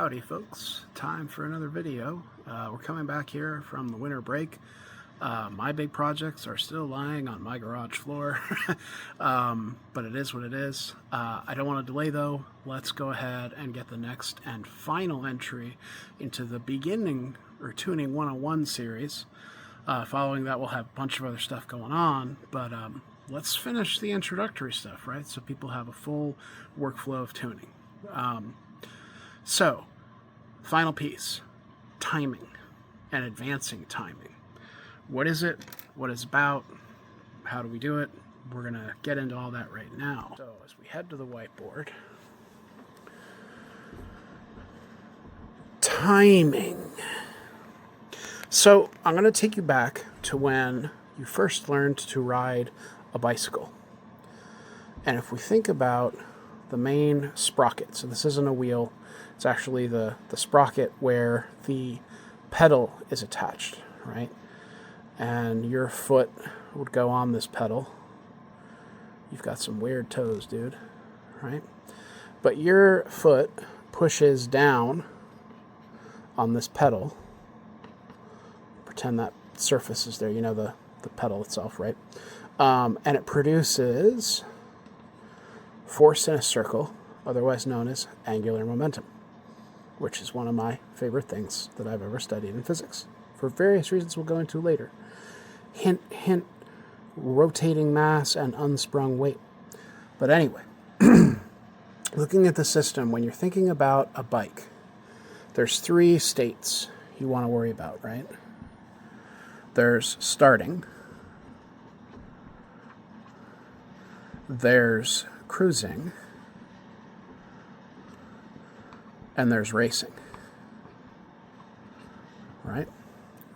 Howdy folks, time for another video. We're coming back here from the winter break. My big projects are still lying on my garage floor, but it is what it is. I don't want to delay though. Let's go ahead and get the next and final entry into the beginning or tuning 101 series. Following that, we'll have a bunch of other stuff going on, but let's finish the introductory stuff, right? So people have a full workflow of tuning. So, final piece, timing and advancing timing. What is it? What is it about? How do we do it? We're going to get into all that right now. So, as we head to the whiteboard, timing. So, I'm going to take you back to when you first learned to ride a bicycle. And if we think about the main sprocket, so this isn't a wheel, it's actually the sprocket where the pedal is attached, right? And your foot would go on this pedal. You've got some weird toes, dude, right? But your foot pushes down on this pedal. Pretend that surface is there, you know, the pedal itself, right? And it produces force in a circle, otherwise known as angular momentum, which is one of my favorite things that I've ever studied in physics, for various reasons we'll go into later. Hint, hint, rotating mass and unsprung weight. But anyway, looking at the system, when you're thinking about a bike, there's three states you want to worry about, right? There's starting, there's cruising, and there's racing, right?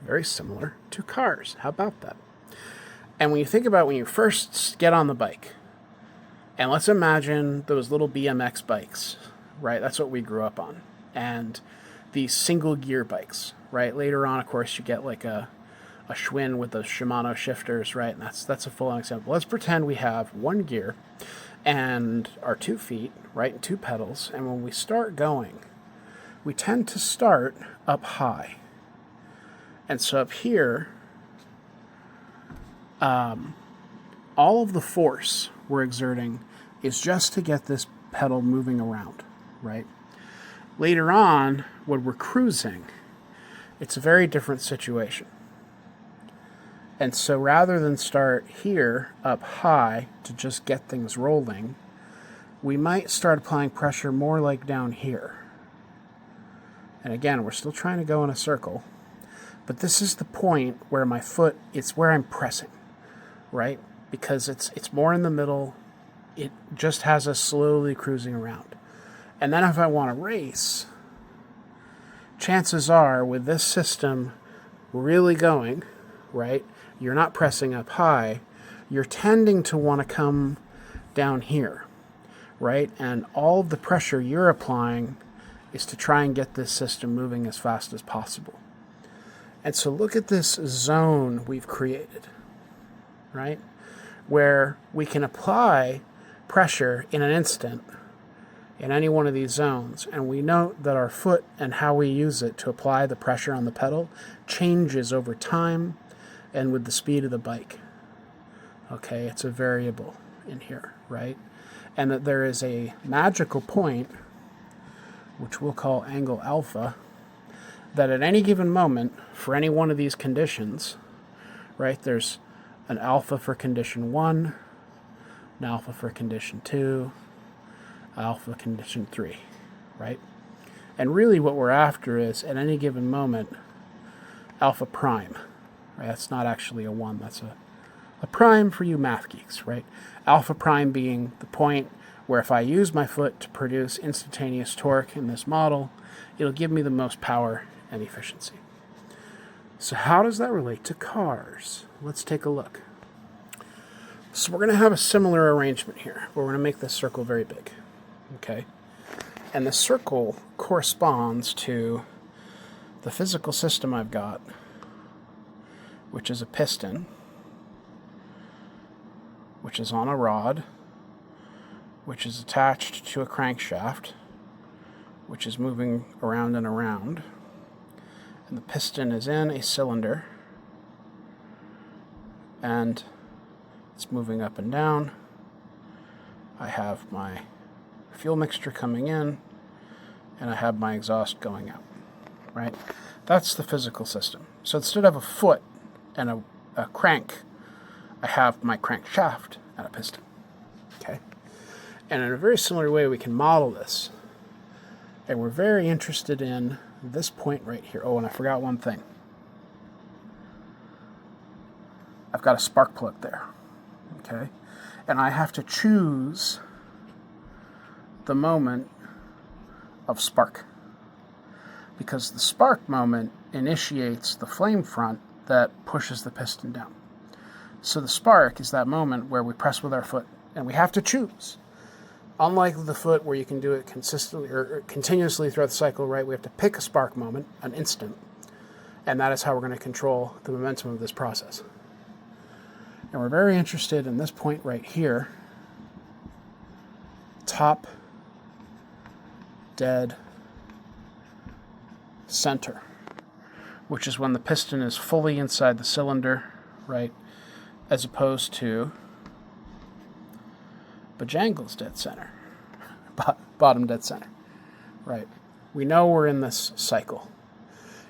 Very similar to cars. How about that? And when you think about when you first get on the bike, and let's imagine those little BMX bikes, right? That's what we grew up on. And these single gear bikes, right? Later on, of course, you get like a Schwinn with the Shimano shifters, right? And that's a full-on example. Let's pretend we have one gear and our 2 feet, right, and 2 pedals. And when we start going, we tend to start up high. And so up here, all of the force we're exerting is just to get this pedal moving around, right? Later on, when we're cruising, it's a very different situation. And so rather than start here up high to just get things rolling, we might start applying pressure more like down here. And again, we're still trying to go in a circle, but this is the point where my foot, it's where I'm pressing, right? Because it's more in the middle. It just has us slowly cruising around. And then if I want to race, chances are with this system really going, right? You're not pressing up high, you're tending to want to come down here, right? And all of the pressure you're applying is to try and get this system moving as fast as possible. And so look at this zone we've created, right? Where we can apply pressure in an instant in any one of these zones. And we note that our foot and how we use it to apply the pressure on the pedal changes over time and with the speed of the bike. Okay, it's a variable in here, right? And that there is a magical point, which we'll call angle alpha, that at any given moment, for any one of these conditions, right, there's an alpha for condition 1, an alpha for condition 2, alpha condition 3, right? And really what we're after is, at any given moment, alpha prime. Right? That's not actually a 1, that's a prime for you math geeks, right? Alpha prime being the point where if I use my foot to produce instantaneous torque in this model, it'll give me the most power and efficiency. So how does that relate to cars? Let's take a look. So we're going to have a similar arrangement here, where we're going to make this circle very big, okay? And the circle corresponds to the physical system I've got, which is a piston, which is on a rod, which is attached to a crankshaft, which is moving around and around. And the piston is in a cylinder, and it's moving up and down. I have my fuel mixture coming in, and I have my exhaust going out, right? That's the physical system. So instead of a foot and a crank, I have my crankshaft and a piston, okay? And in a very similar way, we can model this. And we're very interested in this point right here. Oh, and I forgot one thing. I've got a spark plug there, okay? And I have to choose the moment of spark, because the spark moment initiates the flame front that pushes the piston down. So the spark is that moment where we press with our foot, and we have to choose. Unlike the foot where you can do it consistently or continuously throughout the cycle, right? We have to pick a spark moment, an instant, and that is how we're going to control the momentum of this process. And we're very interested in this point right here, top dead center, which is when the piston is fully inside the cylinder, right? As opposed to Bojangles dead center, bottom dead center, right? We know we're in this cycle.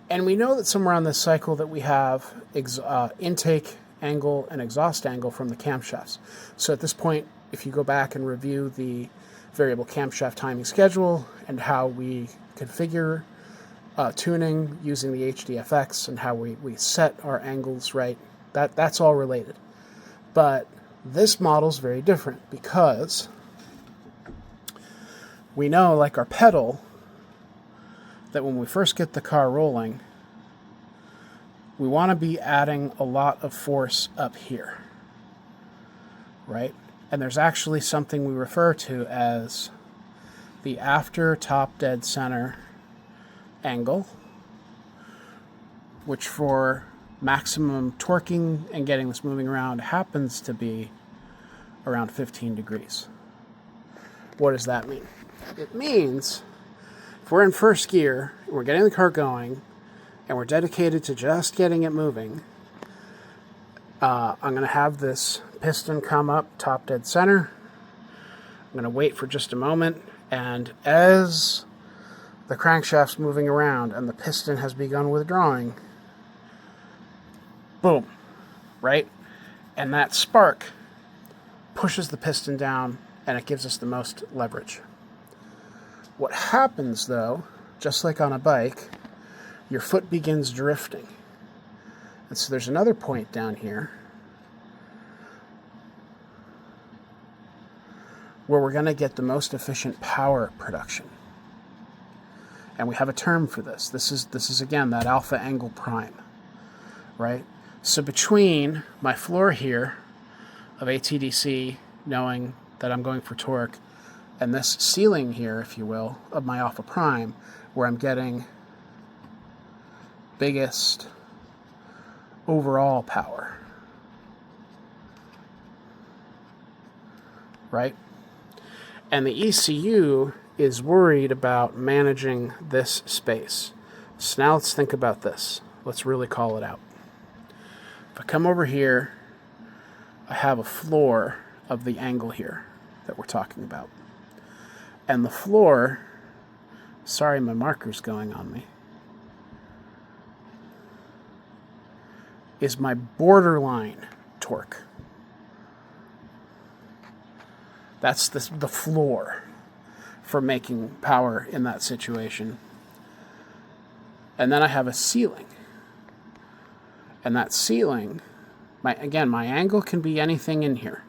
And we know that somewhere on this cycle that we have intake angle and exhaust angle from the camshafts. So at this point, if you go back and review the variable camshaft timing schedule and how we configure tuning using the HDFX and how we set our angles right, that's all related. But this model is very different because we know, like our pedal, that when we first get the car rolling, we want to be adding a lot of force up here, right? And there's actually something we refer to as the after top dead center angle, which for maximum torquing and getting this moving around happens to be around 15 degrees. What does that mean? It means if we're in first gear, and we're getting the car going, and we're dedicated to just getting it moving, I'm going to have this piston come up top dead center. I'm going to wait for just a moment, and as the crankshaft's moving around and the piston has begun withdrawing, boom, right? And that spark pushes the piston down, and it gives us the most leverage. What happens, though, just like on a bike, your foot begins drifting. And so there's another point down here where we're going to get the most efficient power production. And we have a term for this. This is again, that alpha angle prime, right? So between my floor here of ATDC, knowing that I'm going for torque, and this ceiling here, if you will, of my alpha prime, where I'm getting biggest overall power, right? And the ECU is worried about managing this space. So now let's think about this. Let's really call it out. If I come over here, I have a floor of the angle here that we're talking about. And the floor, sorry, my marker's going on me, is my borderline torque. That's the floor for making power in that situation. And then I have a ceiling. And that ceiling, my angle can be anything in here,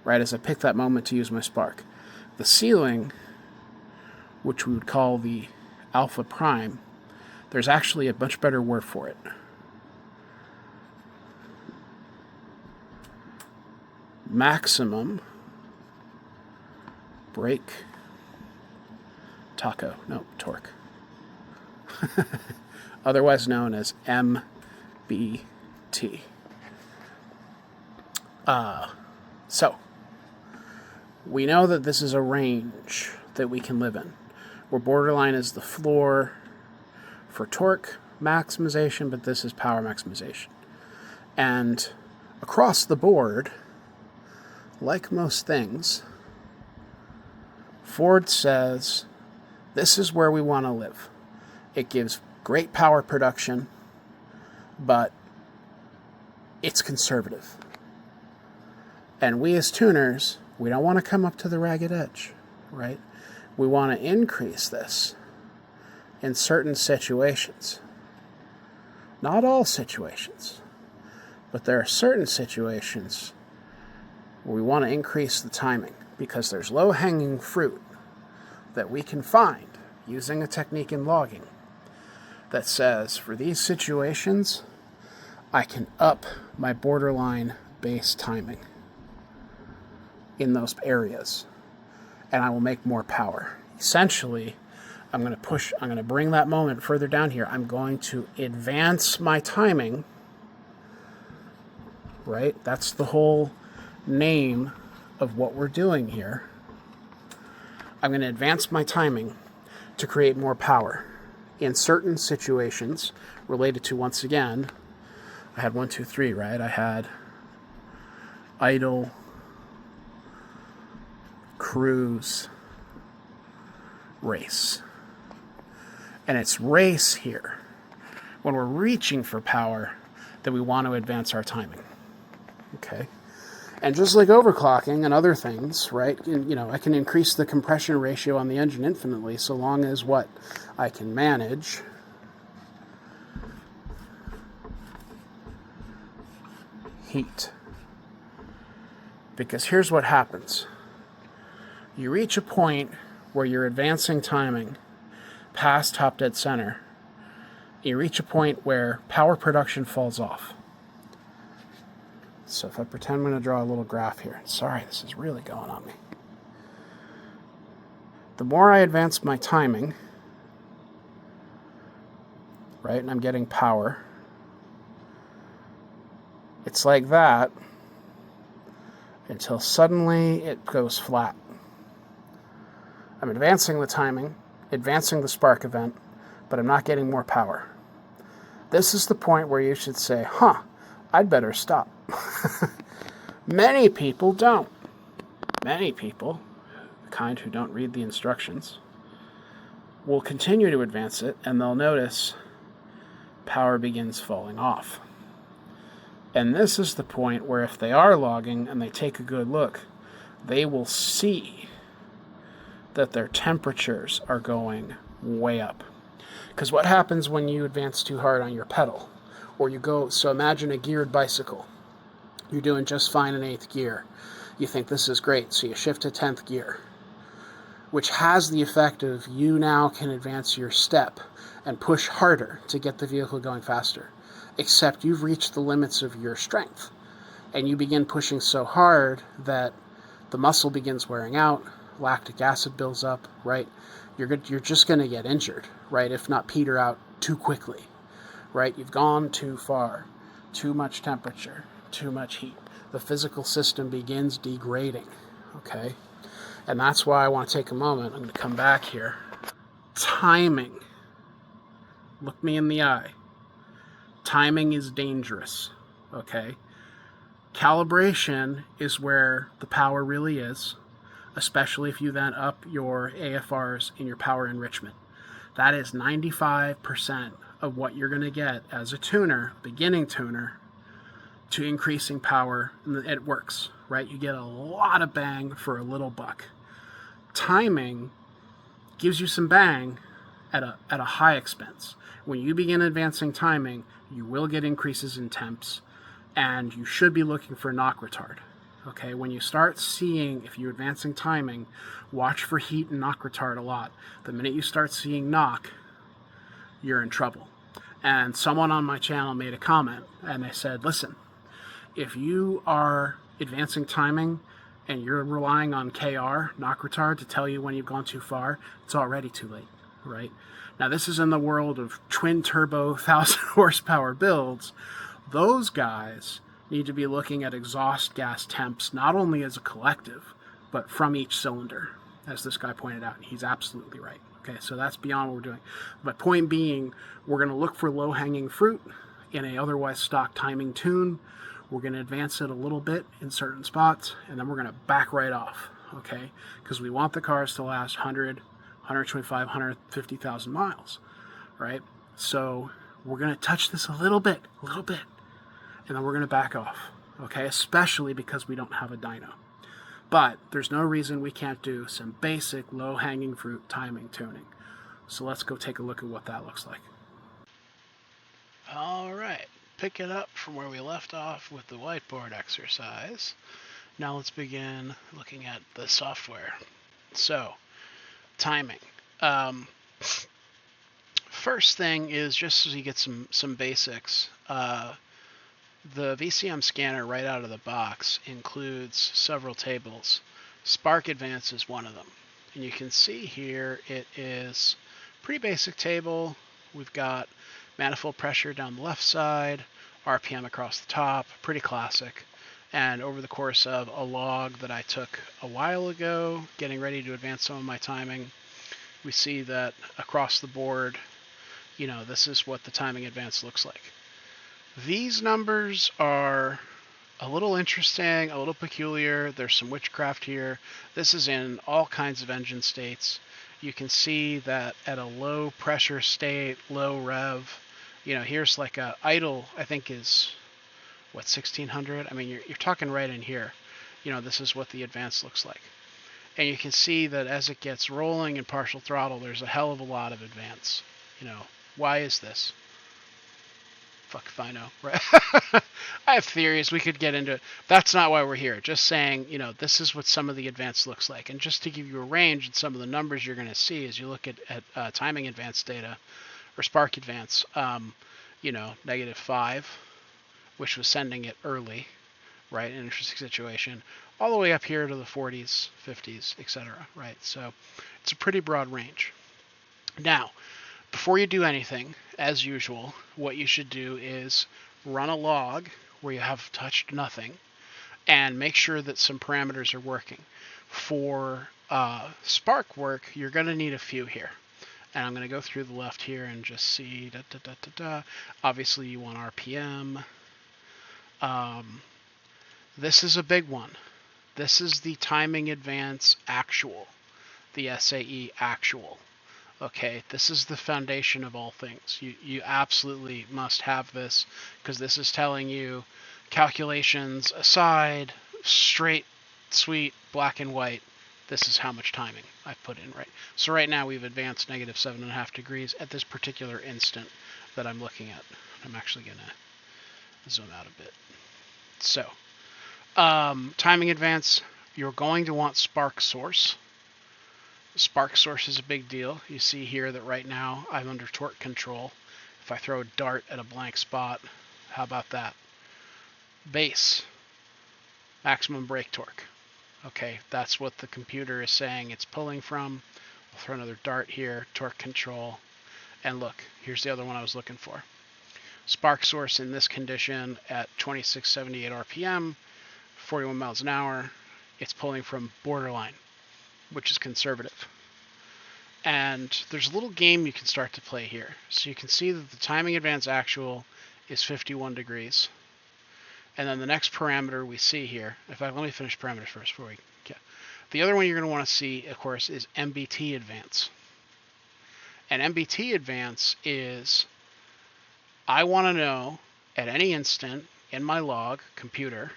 right, as I pick that moment to use my spark. The ceiling, which we would call the alpha prime, there's actually a much better word for it. Maximum brake torque. Otherwise known as MBT. So, we know that this is a range that we can live in. where borderline is the floor for torque maximization, but this is power maximization. And across the board, like most things, Ford says, this is where we want to live. It gives great power production, but it's conservative. And we as tuners, we don't want to come up to the ragged edge, right? We want to increase this in certain situations. Not all situations, but there are certain situations where we want to increase the timing because there's low-hanging fruit that we can find using a technique in logging that says, for these situations, I can up my borderline base timing in those areas, and I will make more power. Essentially, I'm going to bring that moment further down here. I'm going to advance my timing, right? That's the whole name of what we're doing here. I'm going to advance my timing to create more power in certain situations related to, once again, I had 1, 2, 3, right? I had idle, cruise, race. And it's race here, when we're reaching for power, that we want to advance our timing. Okay? And just like overclocking and other things, right? I can increase the compression ratio on the engine infinitely so long as what I can manage heat. Because here's what happens. You reach a point where you're advancing timing past top dead center. You reach a point where power production falls off. So if I pretend I'm going to draw a little graph here. Sorry, this is really going on me. The more I advance my timing, right, and I'm getting power, it's like that until suddenly it goes flat. I'm advancing the timing, advancing the spark event, but I'm not getting more power. This is the point where you should say, I'd better stop. Many people don't. Many people, the kind who don't read the instructions, will continue to advance it, and they'll notice power begins falling off. And this is the point where if they are logging and they take a good look, they will see that their temperatures are going way up. Because what happens when you advance too hard on your pedal? Or you go, so imagine a geared bicycle. You're doing just fine in 8th gear. You think this is great, so you shift to 10th gear, which has the effect of you now can advance your step and push harder to get the vehicle going faster. Except you've reached the limits of your strength. And you begin pushing so hard that the muscle begins wearing out, lactic acid builds up, right? You're just going to get injured, right? If not peter out too quickly, right? You've gone too far, too much temperature, too much heat. The physical system begins degrading, okay? And that's why I want to take a moment. I'm going to come back here. Timing. Look me in the eye. Timing is dangerous, okay? Calibration is where the power really is, especially if you then up your AFRs in your power enrichment. That is 95% of what you're going to get as a tuner, beginning tuner, to increasing power. And it works, right? You get a lot of bang for a little buck. Timing gives you some bang at a high expense. When you begin advancing timing, you will get increases in temps, and you should be looking for knock retard. Okay, when you start seeing, if you're advancing timing, watch for heat and knock retard a lot. The minute you start seeing knock, you're in trouble. And someone on my channel made a comment, and they said, listen, if you are advancing timing and you're relying on KR, knock retard, to tell you when you've gone too far, it's already too late, right? Now, this is in the world of twin turbo 1,000 horsepower builds. Those guys need to be looking at exhaust gas temps, not only as a collective, but from each cylinder, as this guy pointed out. And he's absolutely right. Okay, so that's beyond what we're doing. But point being, we're going to look for low-hanging fruit in a otherwise stock timing tune. We're going to advance it a little bit in certain spots, and then we're going to back right off, okay? Because we want the cars to last 100, 125, 150,000 miles, right? So we're going to touch this a little bit, and then we're going to back off, okay? Especially because we don't have a dyno. But there's no reason we can't do some basic low-hanging fruit timing tuning. So let's go take a look at what that looks like. All right, pick it up from where we left off with the whiteboard exercise. Now let's begin looking at the software. So, timing. First thing is just so you get some basics. The VCM scanner right out of the box includes several tables. Spark Advance is one of them. And you can see here it is a pretty basic table. We've got manifold pressure down the left side, RPM across the top, pretty classic. And over the course of a log that I took a while ago, getting ready to advance some of my timing, we see that across the board, you know, this is what the timing advance looks like. These numbers are a little interesting, a little peculiar. There's some witchcraft here. This is in all kinds of engine states. You can see that at a low pressure state, low rev, you know, here's like a idle, I think is, what, 1600? I mean, you're talking right in here. You know, this is what the advance looks like. And you can see that as it gets rolling in partial throttle, there's a hell of a lot of advance. You know, why is this? Fuck if I know, right? I have theories. We could get into it. That's not why we're here. Just saying, you know, this is what some of the advance looks like. And just to give you a range and some of the numbers you're going to see as you look at timing advance data or spark advance, you know, -5, which was sending it early, right, in an interesting situation, all the way up here to the 40s, 50s, etc., right? So it's a pretty broad range. Now, before you do anything, as usual, what you should do is run a log where you have touched nothing and make sure that some parameters are working. For spark work, you're going to need a few here. And I'm going to go through the left here and just see, obviously you want RPM. This is a big one. This is the timing advance actual, the SAE actual. Okay, this is the foundation of all things. You absolutely must have this, because this is telling you, calculations aside, straight, sweet, black and white, this is how much timing I've put in, right? So right now we've advanced -7.5 degrees at this particular instant that I'm looking at. I'm actually going to zoom out a bit. So, timing advance, you're going to want spark source. Spark source is a big deal. You see here that right now I'm under torque control. If I throw a dart at a blank spot, how about that? Base, maximum brake torque. Okay, that's what the computer is saying it's pulling from. I'll throw another dart here, torque control. And look, here's the other one I was looking for. Spark source in this condition at 2678 RPM, 41 miles an hour. It's pulling from borderline, which is conservative. And there's a little game you can start to play here. So you can see that the timing advance actual is 51 degrees. And then the next parameter we see here, in fact, let me finish parameters first before we get. The other one you're going to want to see, of course, is MBT advance. And MBT advance is, I want to know at any instant in my log computer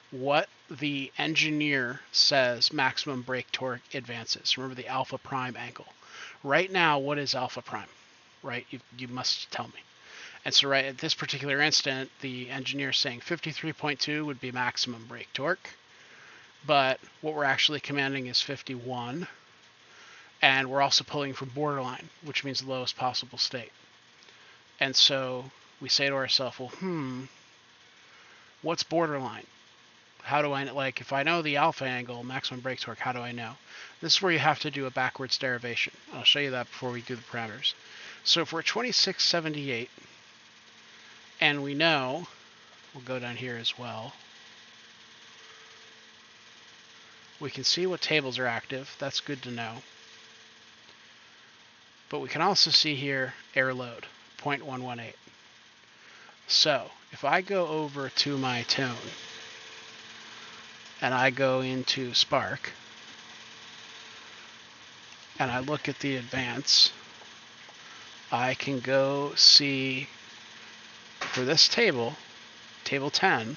what the engineer says maximum brake torque advances. Remember the alpha prime angle. Right now, what is alpha prime? Right? You must tell me. And so right at this particular instant, the engineer is saying 53.2 would be maximum brake torque. But what we're actually commanding is 51. And we're also pulling from borderline, which means the lowest possible state. And so we say to ourselves, well, what's borderline? How do I, like, if I know the alpha angle, maximum brake torque, how do I know? This is where you have to do a backwards derivation. I'll show you that before we do the parameters. So if we're 2678, and we know, we'll go down here as well, we can see what tables are active. That's good to know. But we can also see here air load, 0.118. So if I go over to my tone and I go into Spark and I look at the advance, I can go see for this table, table 10,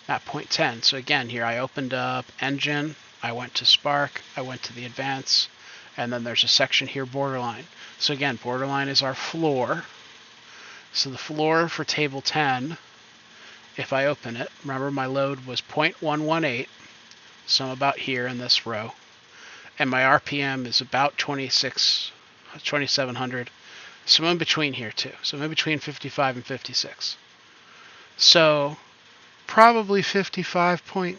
at 0.10. So again, here I opened up engine, I went to Spark, I went to the advance, and then there's a section here, borderline. So again, borderline is our floor. So the floor for table 10, if I open it, remember my load was 0.118, so I'm about here in this row. And my RPM is about 2,700. So I'm in between here too. So I'm in between 55 and 56. So probably 55 point,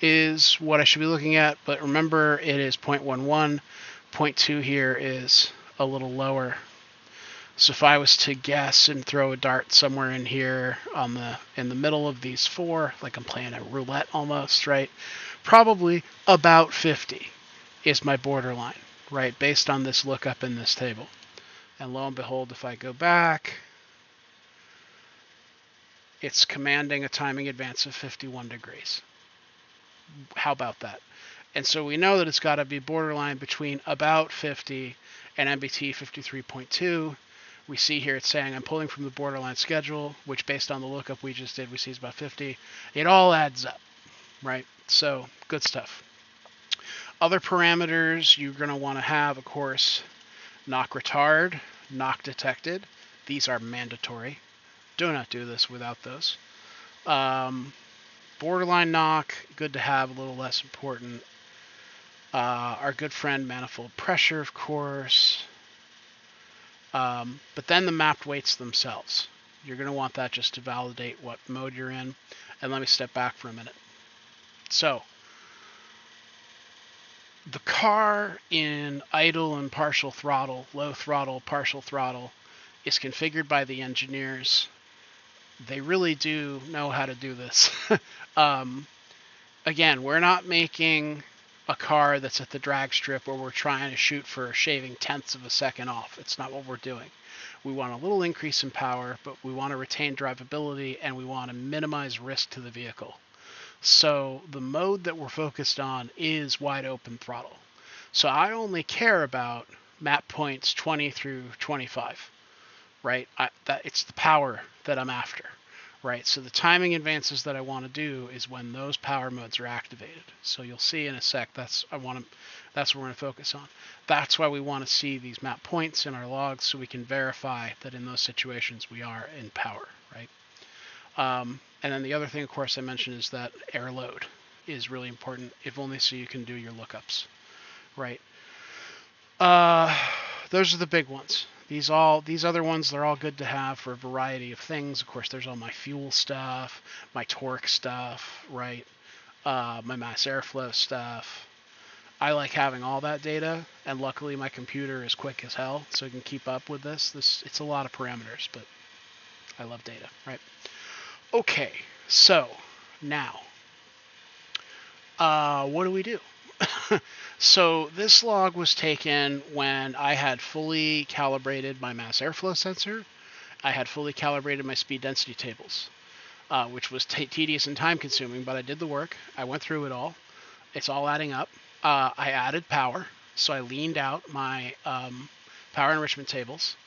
is what I should be looking at. But remember, it is 0.11. 0.2 here is a little lower. So if I was to guess and throw a dart somewhere in here in the middle of these four, like I'm playing a roulette almost, right? Probably about 50 is my borderline, right? Based on this lookup in this table. And lo and behold, if I go back, it's commanding a timing advance of 51 degrees. How about that? And so we know that it's got to be borderline between about 50 and MBT 53.2. We see here it's saying I'm pulling from the borderline schedule, which based on the lookup we just did, we see is about 50. It all adds up, right? So good stuff. Other parameters you're going to want to have, of course, knock retard, knock detected. These are mandatory. Do not do this without those. Borderline knock, good to have, a little less important. Our good friend manifold pressure, of course. But then the mapped weights themselves. You're going to want that just to validate what mode you're in. And let me step back for a minute. So, the car in idle and partial throttle, low throttle, partial throttle, is configured by the engineers. They really do know how to do this. Again, we're not making a car that's at the drag strip where we're trying to shoot for shaving tenths of a second off. It's not what we're doing. We want a little increase in power, but we want to retain drivability and we want to minimize risk to the vehicle. So the mode that we're focused on is wide open throttle. So I only care about map points 20 through 25, right? It's the power that I'm after, right? So the timing advances that I want to do is when those power modes are activated. So you'll see in a sec, that's what we're going to focus on. That's why we want to see these map points in our logs so we can verify that in those situations we are in power, right? And then the other thing, of course, I mentioned is that air load is really important, if only so you can do your lookups, right? Those are the big ones. These other ones, they're all good to have for a variety of things. Of course, there's all my fuel stuff, my torque stuff, right? My mass airflow stuff. I like having all that data, and luckily my computer is quick as hell, so it can keep up with this. It's a lot of parameters, but I love data, right? Okay, so now, what do we do? So this log was taken when I had fully calibrated my mass airflow sensor. I had fully calibrated my speed density tables, which was tedious and time consuming, but I did the work. I went through it all. It's all adding up. I added power, so I leaned out my power enrichment tables.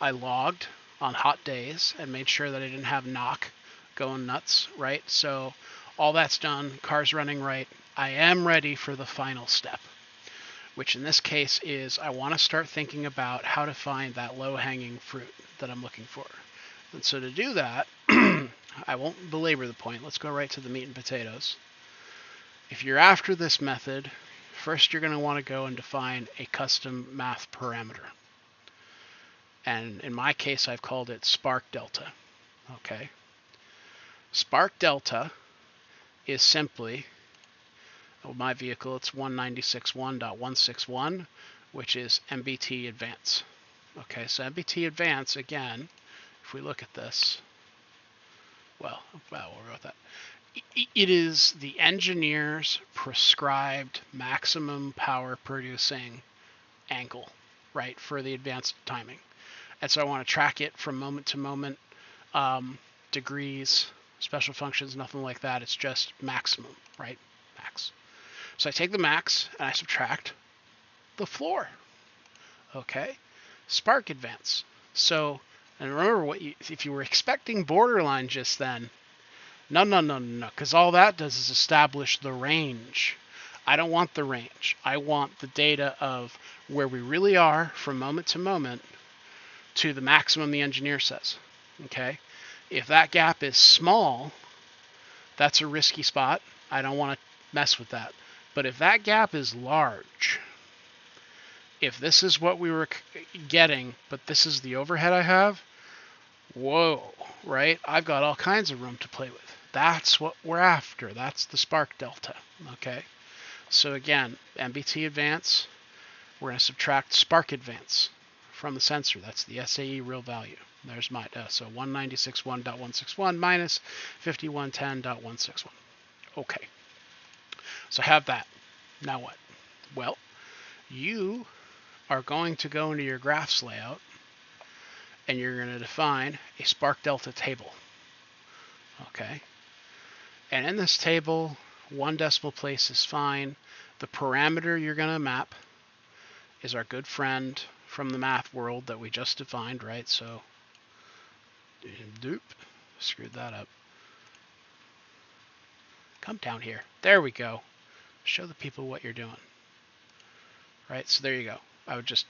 I logged on hot days and made sure that I didn't have knock going nuts, right? So all that's done, car's running right. I am ready for the final step, which in this case is I want to start thinking about how to find that low-hanging fruit that I'm looking for. And so to do that, I won't belabor the point. Let's go right to the meat and potatoes. If you're after this method, first you're going to want to go and define a custom math parameter. And in my case, I've called it spark delta. Okay. Spark delta is simply, my vehicle, it's 196.1.161, which is MBT advance. Okay, so MBT advance, again, if we look at this, well, we'll wrote that. It is the engineer's prescribed maximum power producing angle, right, for the advanced timing. And so I want to track it from moment to moment, degrees, special functions, nothing like that. It's just maximum, right? Max. So I take the max and I subtract the floor. Okay. Spark advance. So, and remember if you were expecting borderline just then, no, because all that does is establish the range. I don't want the range. I want the data of where we really are from moment to moment to the maximum the engineer says. Okay? If that gap is small, that's a risky spot. I don't want to mess with that. But if that gap is large, if this is what we were getting, but this is the overhead I have, whoa, right? I've got all kinds of room to play with. That's what we're after. That's the spark delta, okay? So again, MBT advance, we're going to subtract spark advance from the sensor. That's the SAE real value. There's my, so 196.1.161 minus 5110.161. Okay, so I have that. Now what? Well, you are going to go into your graphs layout and you're going to define a spark delta table. Okay, and in this table, 1 decimal place is fine. The parameter you're going to map is our good friend from the math world that we just defined, right? So, doop, screwed that up. Come down here. There we go. Show the people what you're doing. Right, so there you go. I would just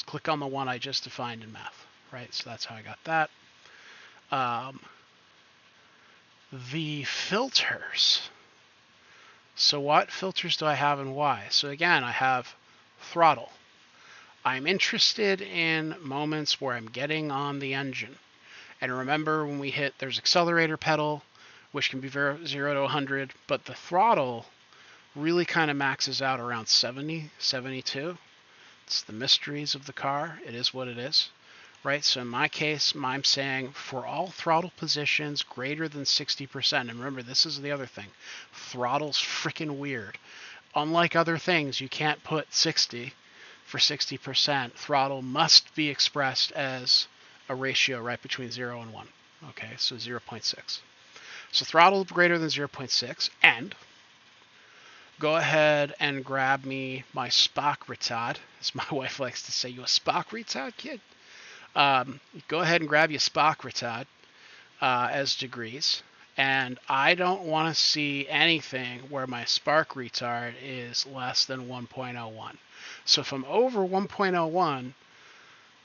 click on the one I just defined in math. Right, so that's how I got that. The filters. So what filters do I have and why? So again, I have throttle. I'm interested in moments where I'm getting on the engine. And remember when we hit, there's accelerator pedal, which can be 0 to 100, but the throttle really kind of maxes out around 70, 72. It's the mysteries of the car. It is what it is, right? So in my case, I'm saying for all throttle positions greater than 60%. And remember, this is the other thing. Throttle's freaking weird. Unlike other things, you can't put 60 for 60%. Throttle must be expressed as a ratio, right, between 0 and 1. Okay, so 0.6. So throttle greater than 0.6, and go ahead and grab me my Spock retard, as my wife likes to say. You a Spock retard, kid? Go ahead and grab your Spock retard as degrees. And I don't want to see anything where my spark retard is less than 1.01. So if I'm over 1.01,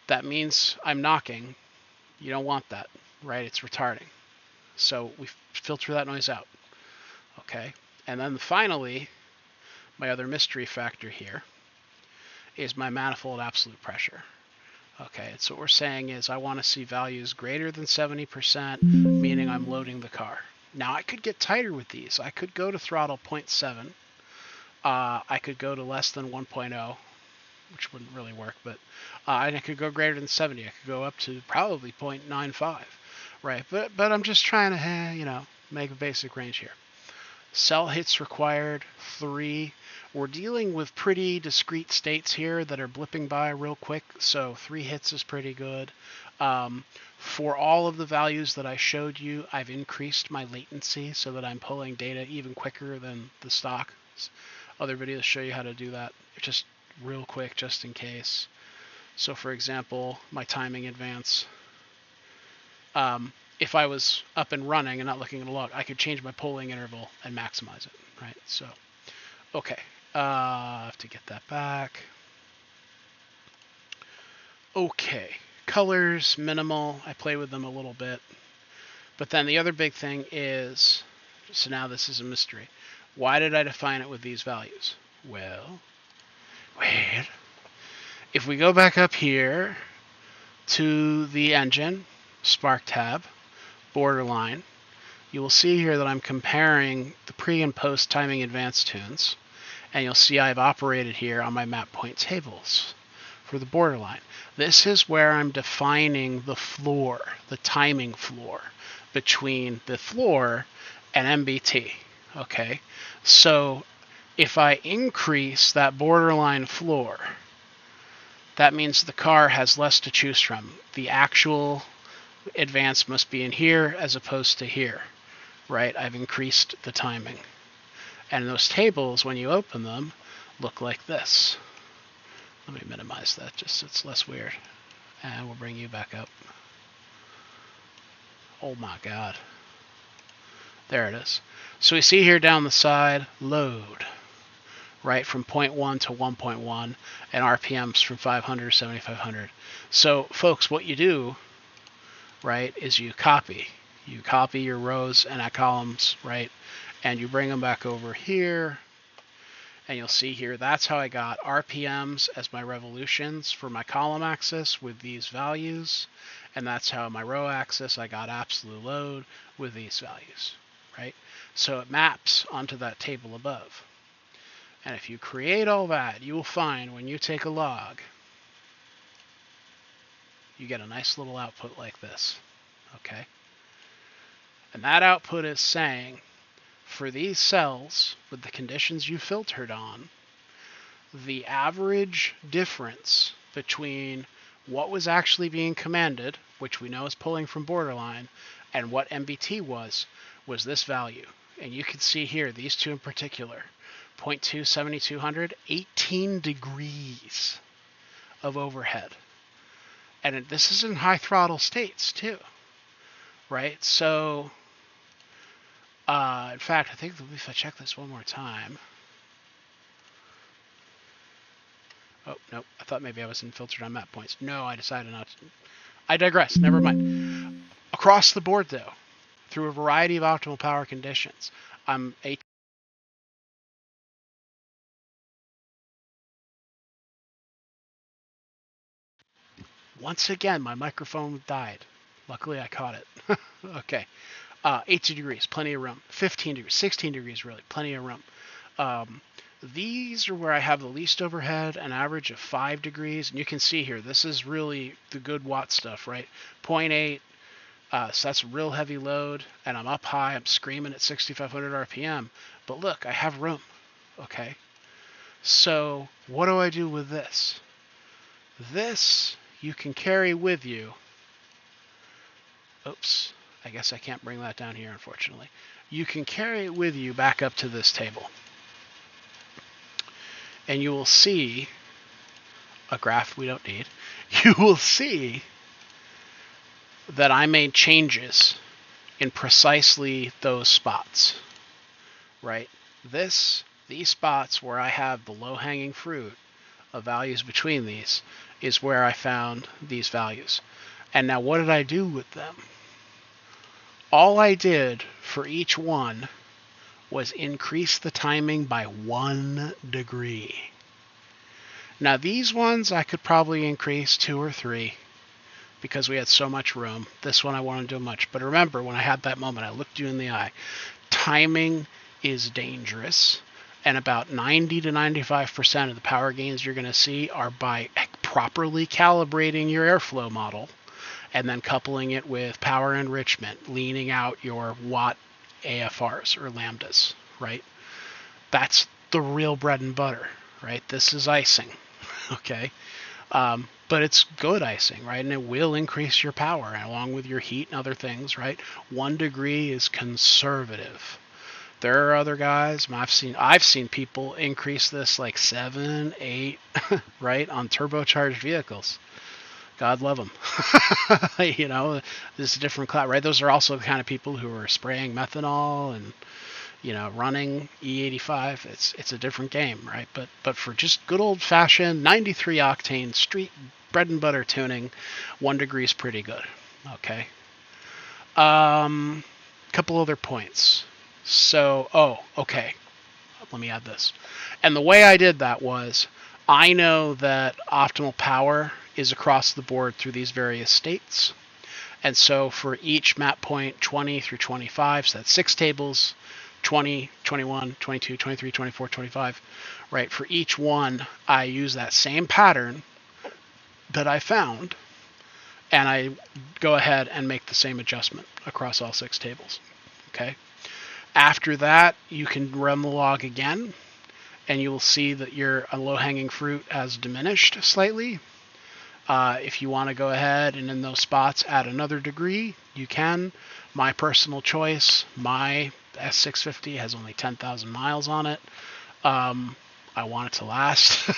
that means I'm knocking. You don't want that, right? It's retarding. So we filter that noise out. Okay. And then finally, my other mystery factor here is my manifold absolute pressure. Okay, and so what we're saying is I want to see values greater than 70%, meaning I'm loading the car. Now I could get tighter with these. I could go to throttle 0.7. I could go to less than 1.0, which wouldn't really work, but and I could go greater than 70. I could go up to probably 0.95, right? But I'm just trying to, make a basic range here. Cell hits required 3. We're dealing with pretty discrete states here that are blipping by real quick, so 3 hits is pretty good. For all of the values that I showed you, I've increased my latency so that I'm pulling data even quicker than the stock. Other videos show you how to do that, just real quick, just in case. So for example, my timing advance. If I was up and running and not looking at a log, I could change my polling interval and maximize it, right? So, okay. I have to get that back. Okay. Colors, minimal. I play with them a little bit. But then the other big thing is, so now this is a mystery. Why did I define it with these values? Well, if we go back up here to the engine, Spark tab, borderline, you will see here that I'm comparing the pre and post timing advance tunes. And you'll see I've operated here on my map point tables for the borderline. This is where I'm defining the floor, the timing floor, between the floor and MBT. Okay, so If I increase that borderline floor, that means the car has less to choose from. The actual advance must be in here as opposed to here, right? I've increased the timing. And those tables, when you open them, look like this. Let me minimize that just so it's less weird. And we'll bring you back up. Oh my God. There it is. So we see here down the side, load, right, from 0.1 to 1.1, and RPMs from 500 to 7,500. So, folks, what you do, right, is you copy. You copy your rows and columns, right, and you bring them back over here, and you'll see here, that's how I got RPMs as my revolutions for my column axis with these values, and that's how my row axis, I got absolute load with these values, right? So it maps onto that table above. And if you create all that, you will find when you take a log, you get a nice little output like this, okay? And that output is saying, for these cells with the conditions you filtered on, the average difference between what was actually being commanded, which we know is pulling from borderline, and what MBT was this value. And you can see here, these two in particular, 0.2, 7200, 18 degrees of overhead. And this is in high throttle states too, right? So, in fact, I think if I check this one more time. Oh, no, I thought maybe I was in filtered on map points. No, I decided not to. I digress, never mind. Across the board though, through a variety of optimal power conditions, I'm once again, my microphone died. Luckily, I caught it. Okay. 18 degrees, plenty of room. 15 degrees, 16 degrees, really, plenty of room. These are where I have the least overhead, an average of 5 degrees. And you can see here, this is really the good watt stuff, right? 0.8, so that's real heavy load. And I'm up high, I'm screaming at 6,500 RPM. But look, I have room, okay? So what do I do with this? This you can carry with you. Oops, I guess I can't bring that down here, unfortunately. You can carry it with you back up to this table. And you will see a graph we don't need. You will see that I made changes in precisely those spots, right? These spots where I have the low-hanging fruit of values between these is where I found these values. And now what did I do with them? All I did for each one was increase the timing by 1 degree. Now these ones I could probably increase 2 or 3 because we had so much room. This one I wanted to do much. But remember, when I had that moment, I looked you in the eye. Timing is dangerous, and about 90 to 95% of the power gains you're going to see are by properly calibrating your airflow model and then coupling it with power enrichment, leaning out your watt AFRs or lambdas, right? That's the real bread and butter, right? This is icing, okay? But it's good icing, right? And it will increase your power along with your heat and other things, right? 1 degree is conservative. There are other guys, I've seen people increase this like 7, 8, right, on turbocharged vehicles. God love them. You know, this is a different class, right? Those are also the kind of people who are spraying methanol and, you know, running E85. It's a different game, right? But for just good old fashioned 93 octane street bread and butter tuning, 1 degree is pretty good. Okay. Couple other points. So, okay. Let me add this. And the way I did that was, I know that optimal power is across the board through these various states. And so for each map point 20 through 25, so that's 6 tables, 20, 21, 22, 23, 24, 25, right? For each one, I use that same pattern that I found, and I go ahead and make the same adjustment across all 6 tables, okay? After that, you can run the log again, and you will see that your low-hanging fruit has diminished slightly. If you want to go ahead and in those spots add another degree, you can. My personal choice, my S650 has only 10,000 miles on it. I want it to last,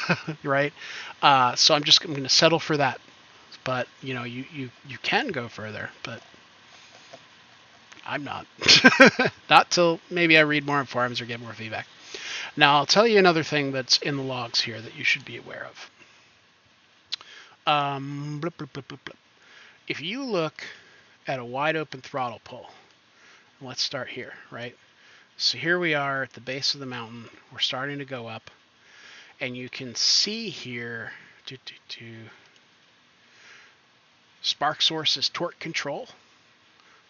right? So I'm going to settle for that. But you can go further, but I'm not. Not till maybe I read more on forums or get more feedback. Now I'll tell you another thing that's in the logs here that you should be aware of. Blip, blip, blip, blip, blip. If you look at a wide open throttle pull, let's start here, right? So here we are at the base of the mountain. We're starting to go up, and you can see here, spark source is torque control.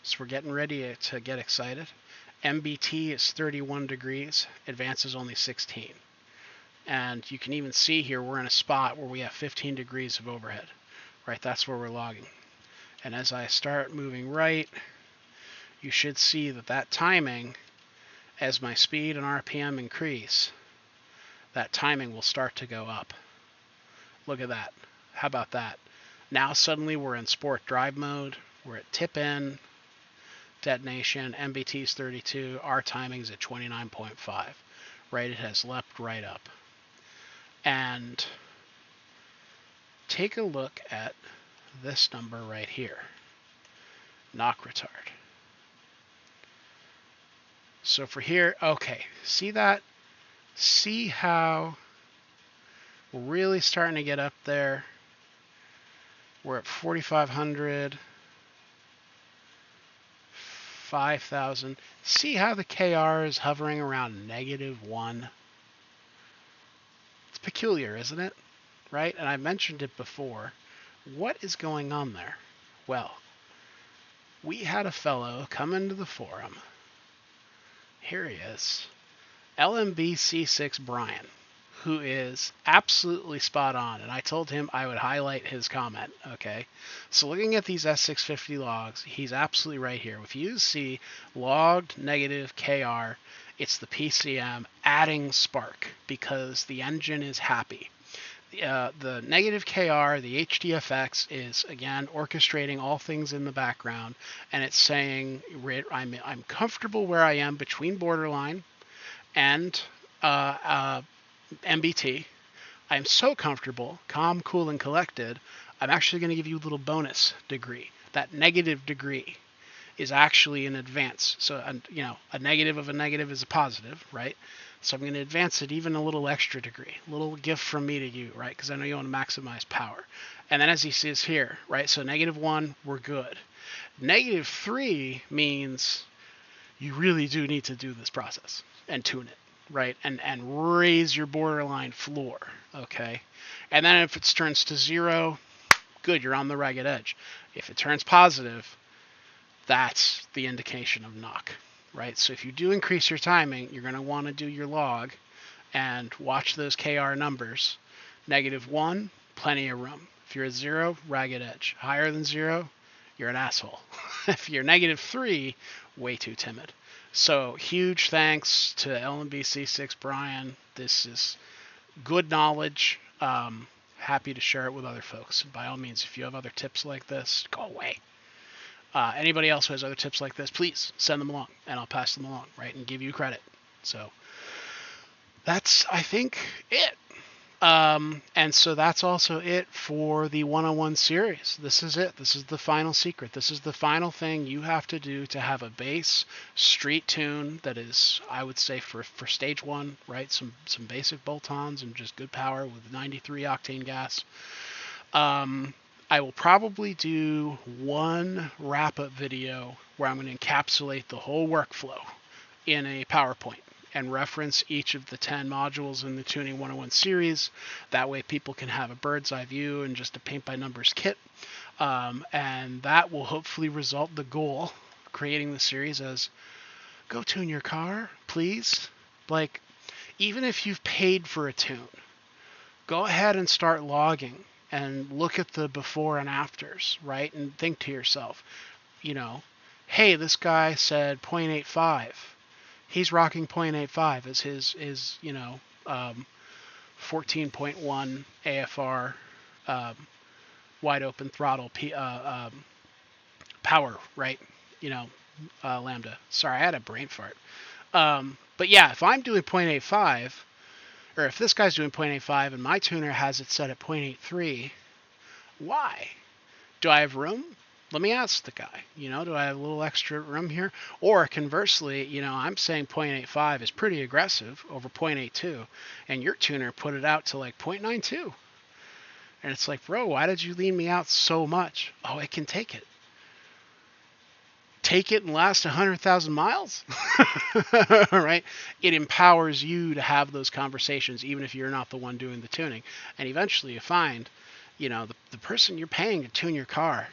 So we're getting ready to get excited. MBT is 31 degrees, advance is only 16. And you can even see here we're in a spot where we have 15 degrees of overhead, right? That's where we're logging. And as I start moving right, you should see that timing, as my speed and RPM increase, that timing will start to go up. Look at that. How about that? Now suddenly we're in sport drive mode. We're at tip in, detonation, MBT is 32, our timing is at 29.5, right? It has leapt right up. And take a look at this number right here, knock retard. So for here, okay, see that? See how we're really starting to get up there? We're at 4,500, 5,000. See how the KR is hovering around -1? It's peculiar, isn't it? Right? And I mentioned it before. What is going on there? Well, we had a fellow come into the forum. Here he is. LMBC6 Brian, who is absolutely spot on. And I told him I would highlight his comment. Okay. So looking at these S650 logs, he's absolutely right here. If you see logged negative KR, it's the PCM adding spark because the engine is happy. The negative KR, the HDFX, is again orchestrating all things in the background, and it's saying I'm comfortable where I am between borderline and MBT. I'm so comfortable, calm, cool, and collected. I'm actually going to give you a little bonus degree. That negative degree is actually an advance. So, a negative of a negative is a positive, right? So I'm going to advance it even a little extra degree, a little gift from me to you, right? Because I know you want to maximize power. And then as he says here, right? So -1, we're good. -3 means you really do need to do this process and tune it, right? And raise your borderline floor, okay? And then if it turns to 0, good, you're on the ragged edge. If it turns positive, that's the indication of knock, right? So if you do increase your timing, you're going to want to do your log and watch those KR numbers. -1, plenty of room. If you're at 0, ragged edge. Higher than 0, you're an asshole. If you're -3, way too timid. So huge thanks to LMBC6 Brian. This is good knowledge. Happy to share it with other folks. And by all means, if you have other tips like this, go away. Anybody else who has other tips like this, please send them along, and I'll pass them along, right, and give you credit. So that's, I think, it. And so that's also it for the 101 series. This is it. This is the final secret. This is the final thing you have to do to have a base street tune that is, I would say, for stage 1, right, some basic bolt-ons and just good power with 93 octane gas. I will probably do one wrap-up video where I'm going to encapsulate the whole workflow in a PowerPoint and reference each of the 10 modules in the Tuning 101 series. That way people can have a bird's eye view and just a paint-by-numbers kit. And that will hopefully result the goal, creating the series, as go tune your car, please. Like, even if you've paid for a tune, go ahead and start logging and look at the before and afters, right? And think to yourself, hey, this guy said 0.85. He's rocking 0.85 as his 14.1 AFR wide open throttle power, right? Lambda. Sorry, I had a brain fart. But yeah, if I'm doing 0.85, or if this guy's doing 0.85 and my tuner has it set at 0.83, why? Do I have room? Let me ask the guy, do I have a little extra room here? Or conversely, I'm saying 0.85 is pretty aggressive over 0.82, and your tuner put it out to like 0.92. And it's like, bro, why did you lean me out so much? Oh, it can take it. Take it and last 100,000 miles? Right? It empowers you to have those conversations, even if you're not the one doing the tuning. And eventually you find, the person you're paying to tune your car,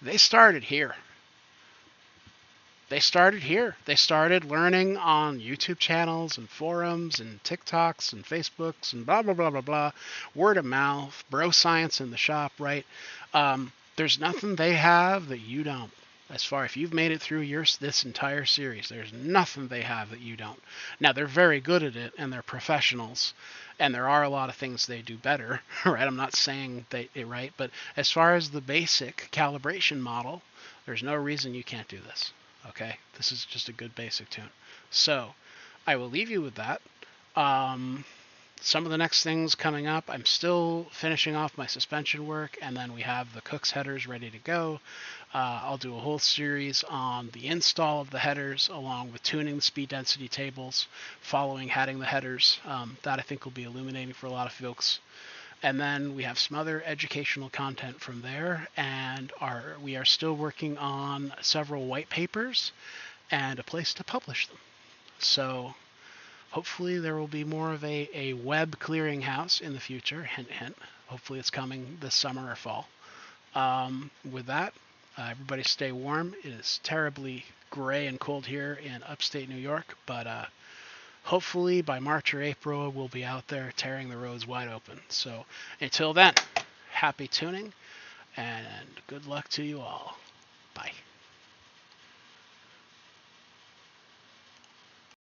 they started here. They started learning on YouTube channels and forums and TikToks and Facebooks and blah, blah, blah, blah, blah. Word of mouth, bro science in the shop, right? There's nothing they have that you don't. As far if you've made it through this entire series, there's nothing they have that you don't. Now, they're very good at it, and they're professionals, and there are a lot of things they do better, right? I'm not saying right, but as far as the basic calibration model, there's no reason you can't do this, okay? This is just a good basic tune. So, I will leave you with that. Some of the next things coming up, I'm still finishing off my suspension work, and then we have the Cook's headers ready to go. I'll do a whole series on the install of the headers, along with tuning the speed density tables, following hatting the headers. That I think will be illuminating for a lot of folks. And then we have some other educational content from there, and we are still working on several white papers and a place to publish them. So hopefully there will be more of a web clearinghouse in the future. Hint, hint. Hopefully it's coming this summer or fall. With that, everybody stay warm. It is terribly gray and cold here in upstate New York, but hopefully by March or April we'll be out there tearing the roads wide open. So until then, happy tuning and good luck to you all. Bye.